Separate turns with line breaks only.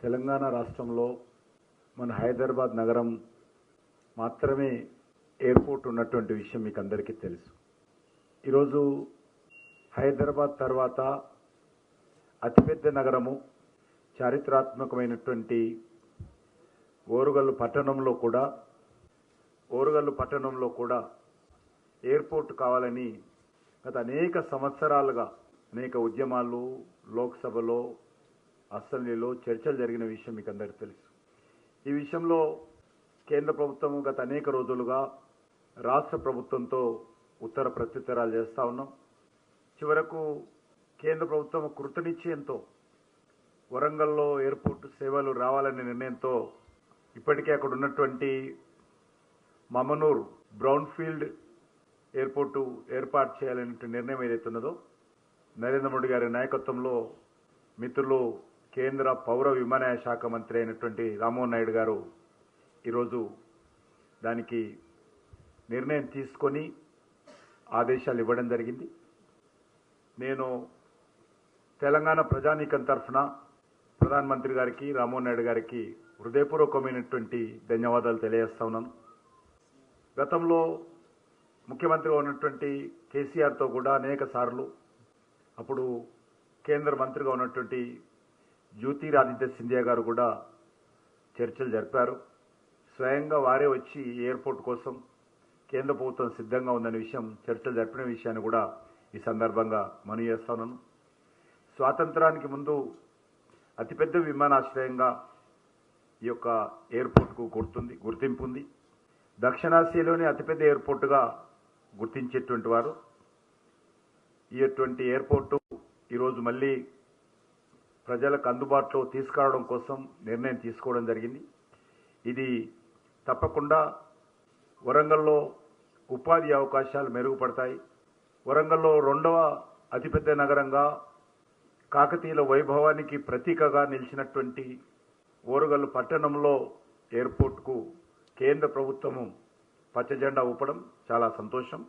తెలంగాణ రాష్ట్రంలో మన హైదరాబాద్ నగరం మాత్రమే ఎయిర్పోర్ట్ ఉన్నటువంటి విషయం మీకు అందరికీ తెలుసు. ఈరోజు హైదరాబాద్ తర్వాత అతిపెద్ద నగరము చారిత్రాత్మకమైనటువంటి ఓరుగల్లు పట్టణంలో కూడా ఎయిర్పోర్ట్ కావాలని గత అనేక సంవత్సరాలుగా అనేక ఉద్యమాలు లోక్సభలో అసెంబ్లీలో చర్చలు జరిగిన విషయం మీకు అందరికీ తెలుసు. ఈ విషయంలో కేంద్ర ప్రభుత్వం గత అనేక రోజులుగా రాష్ట్ర ప్రభుత్వంతో ఉత్తర ప్రత్యుత్తరాలు చేస్తూ ఉన్నాం. చివరకు కేంద్ర ప్రభుత్వం కృతనిశ్చయంతో వరంగల్లో ఎయిర్పోర్ట్ సేవలు రావాలనే నిర్ణయంతో ఇప్పటికే అక్కడ ఉన్నటువంటి మమనూర్ బ్రౌన్ ఫీల్డ్ ఎయిర్పోర్టు ఏర్పాటు చేయాలనే నిర్ణయం ఏదైతే ఉన్నదో నరేంద్ర మోడీ గారి నాయకత్వంలో మిత్రులు కేంద్ర పౌర విమానయాన శాఖ మంత్రి అయినటువంటి రామ్మోహన్ నాయుడు గారు ఈరోజు దానికి నిర్ణయం తీసుకొని ఆదేశాలు ఇవ్వడం జరిగింది. నేను తెలంగాణ ప్రజానీకం తరఫున ప్రధానమంత్రి గారికి రామ్మోహన్ నాయుడు గారికి హృదయపూర్వకమైనటువంటి ధన్యవాదాలు తెలియజేస్తా ఉన్నాను. గతంలో ముఖ్యమంత్రిగా ఉన్నటువంటి కేసీఆర్తో కూడా అనేక సార్లు అప్పుడు కేంద్ర మంత్రిగా ఉన్నటువంటి జ్యోతిరాదిత్య సింధియా గారు కూడా చర్చలు జరిపారు. స్వయంగా వారే వచ్చి ఎయిర్పోర్ట్ కోసం కేంద్ర ప్రభుత్వం సిద్ధంగా ఉందనే విషయం చర్చలు జరిపిన విషయాన్ని కూడా ఈ సందర్భంగా మనవి చేస్తున్నాను. స్వాతంత్రానికి ముందు అతిపెద్ద విమానాశ్రయంగా ఈ యొక్క ఎయిర్పోర్ట్కు గుర్తింపు ఉంది. దక్షిణాసియాలోని అతిపెద్ద ఎయిర్పోర్టుగా గుర్తించేటువంటి వారు ఇటువంటి ఎయిర్పోర్టు ఈరోజు మళ్ళీ ప్రజలకు అందుబాటులో తీసుకురావడం కోసం నిర్ణయం తీసుకోవడం జరిగింది. ఇది తప్పకుండా వరంగల్లో ఉపాధి అవకాశాలు మెరుగుపడతాయి. వరంగల్లో రెండవ అతిపెద్ద నగరంగా కాకతీయుల వైభవానికి ప్రతీకగా నిలిచినటువంటి ఓరుగల్లు పట్టణంలో ఎయిర్పోర్ట్కు కేంద్ర ప్రభుత్వము పచ్చజెండా ఊపడం చాలా సంతోషం.